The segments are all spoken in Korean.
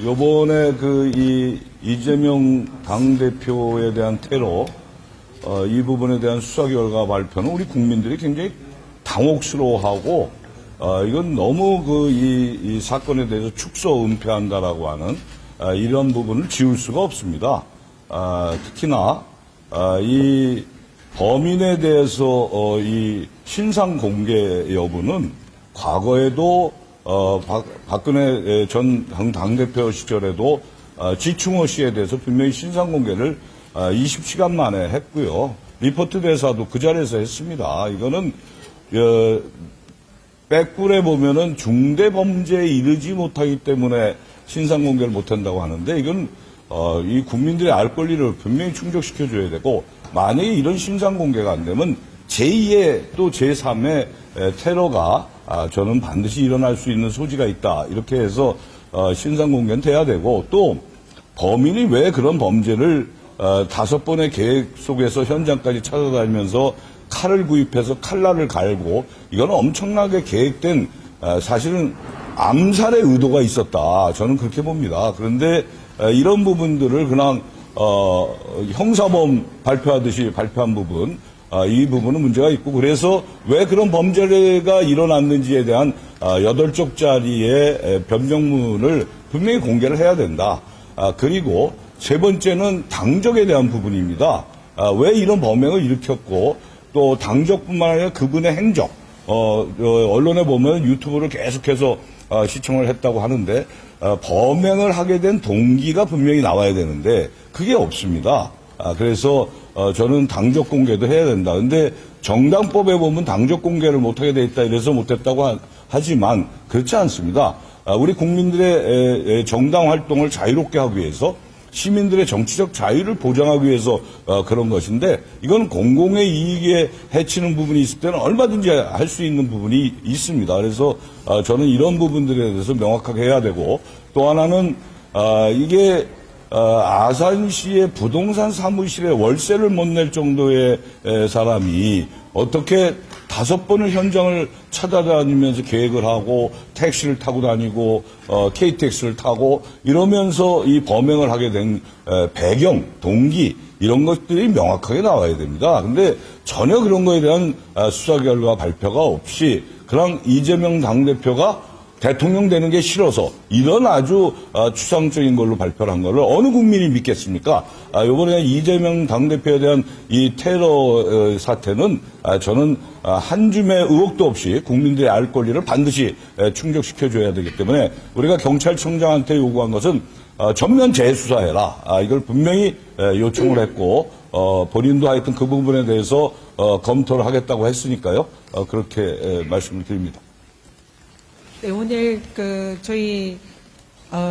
요번에 이재명 당대표에 대한 테러, 이 부분에 대한 수사 결과 발표는 우리 국민들이 굉장히 당혹스러워하고, 이건 너무 이 사건에 대해서 축소 은폐한다라고 하는, 이런 부분을 지울 수가 없습니다. 특히나, 이 범인에 대해서, 이 신상 공개 여부는 과거에도 박근혜 전 당대표 시절에도 지충호 씨에 대해서 분명히 신상 공개를 20시간 만에 했고요. 리포트 대사도 그 자리에서 했습니다. 이거는 백불에 보면은 중대 범죄에 이르지 못하기 때문에 신상 공개를 못한다고 하는데, 이건 이 국민들의 알 권리를 분명히 충족시켜줘야 되고, 만약에 이런 신상 공개가 안 되면 제2의 또 제3의 테러가 저는 반드시 일어날 수 있는 소지가 있다. 이렇게 해서 신상 공개는 돼야 되고, 또 범인이 왜 그런 범죄를 5번의 계획 속에서 현장까지 찾아다니면서 칼을 구입해서 칼날을 갈고, 이건 엄청나게 계획된, 사실은 암살의 의도가 있었다. 저는 그렇게 봅니다. 그런데 이런 부분들을 그냥 형사범 발표하듯이 발표한 부분, 이 부분은 문제가 있고, 그래서 왜 그런 범죄가 일어났는지에 대한 8쪽짜리의 변명문을 분명히 공개를 해야 된다. 그리고 세 번째는 당적에 대한 부분입니다. 왜 이런 범행을 일으켰고, 또 당적뿐만 아니라 그분의 행적, 언론에 보면 유튜브를 계속해서 시청을 했다고 하는데, 범행을 하게 된 동기가 분명히 나와야 되는데 그게 없습니다. 그래서 저는 당적 공개도 해야 된다. 근데 정당법에 보면 당적 공개를 못하게 돼 있다, 이래서 못했다고 하지만 그렇지 않습니다. 우리 국민들의 정당 활동을 자유롭게 하기 위해서, 시민들의 정치적 자유를 보장하기 위해서 그런 것인데, 이건 공공의 이익에 해치는 부분이 있을 때는 얼마든지 할 수 있는 부분이 있습니다. 그래서 저는 이런 부분들에 대해서 명확하게 해야 되고, 또 하나는 이게 아산시의 부동산 사무실에 월세를 못 낼 정도의 사람이 어떻게 5번을 현장을 찾아다니면서 계획을 하고 택시를 타고 다니고 KTX를 타고 이러면서 이 범행을 하게 된 배경, 동기, 이런 것들이 명확하게 나와야 됩니다. 근데 전혀 그런 거에 대한 수사 결과 발표가 없이 그냥 이재명 당대표가 대통령 되는 게 싫어서 이런 아주 추상적인 걸로 발표를 한 거를 어느 국민이 믿겠습니까? 이번에 이재명 당대표에 대한 이 테러 사태는 저는 한 줌의 의혹도 없이 국민들의 알 권리를 반드시 충족시켜줘야 되기 때문에, 우리가 경찰청장한테 요구한 것은 전면 재수사해라. 이걸 분명히 요청을 했고, 본인도 하여튼 그 부분에 대해서 검토를 하겠다고 했으니까요. 그렇게 말씀을 드립니다. 네, 오늘 저희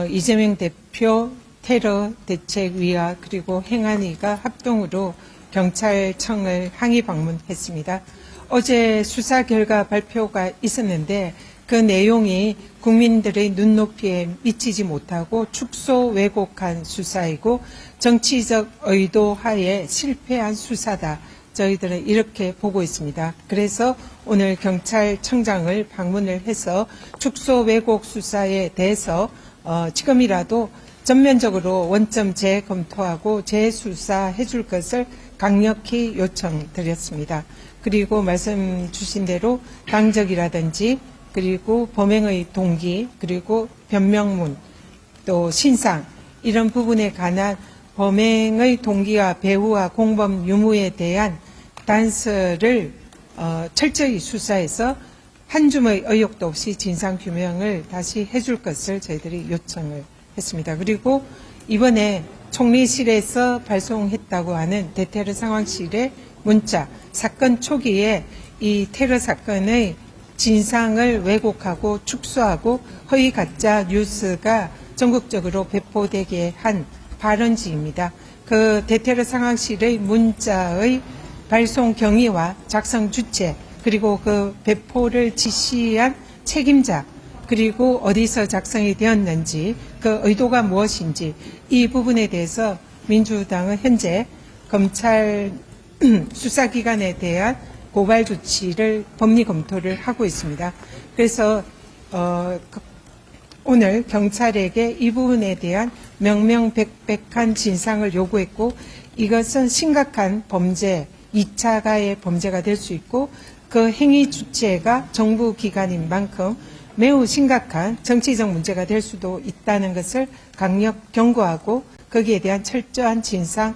이재명 대표 테러 대책위와 그리고 행안위가 합동으로 경찰청을 항의 방문했습니다. 어제 수사 결과 발표가 있었는데 그 내용이 국민들의 눈높이에 미치지 못하고 축소 왜곡한 수사이고 정치적 의도 하에 실패한 수사다. 저희들은 이렇게 보고 있습니다. 그래서 오늘 경찰청장을 방문을 해서 축소 왜곡 수사에 대해서 지금이라도 전면적으로 원점 재검토하고 재수사해 줄 것을 강력히 요청드렸습니다. 그리고 말씀 주신 대로 당적이라든지 그리고 범행의 동기, 그리고 변명문, 또 신상, 이런 부분에 관한 범행의 동기와 배후와 공범 유무에 대한 단서를 철저히 수사해서 한 줌의 의혹도 없이 진상규명을 다시 해줄 것을 저희들이 요청을 했습니다. 그리고 이번에 총리실에서 발송했다고 하는 대테러 상황실의 문자, 사건 초기에 이 테러 사건의 진상을 왜곡하고 축소하고 허위 가짜 뉴스가 전국적으로 배포되게 한 발언지입니다. 그 대테러 상황실의 문자의 발송 경위와 작성 주체, 그리고 그 배포를 지시한 책임자, 그리고 어디서 작성이 되었는지, 그 의도가 무엇인지, 이 부분에 대해서 민주당은 현재 검찰 수사기관에 대한 고발 조치를 법리 검토를 하고 있습니다. 그래서 오늘 경찰에게 이 부분에 대한 명명백백한 진상을 요구했고 이것은 심각한 범죄, 2차 가해 범죄가 될 수 있고 그 행위 주체가 정부 기관인 만큼 매우 심각한 정치적 문제가 될 수도 있다는 것을 강력 경고하고 거기에 대한 철저한 진상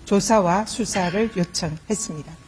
조사와 수사를 요청했습니다.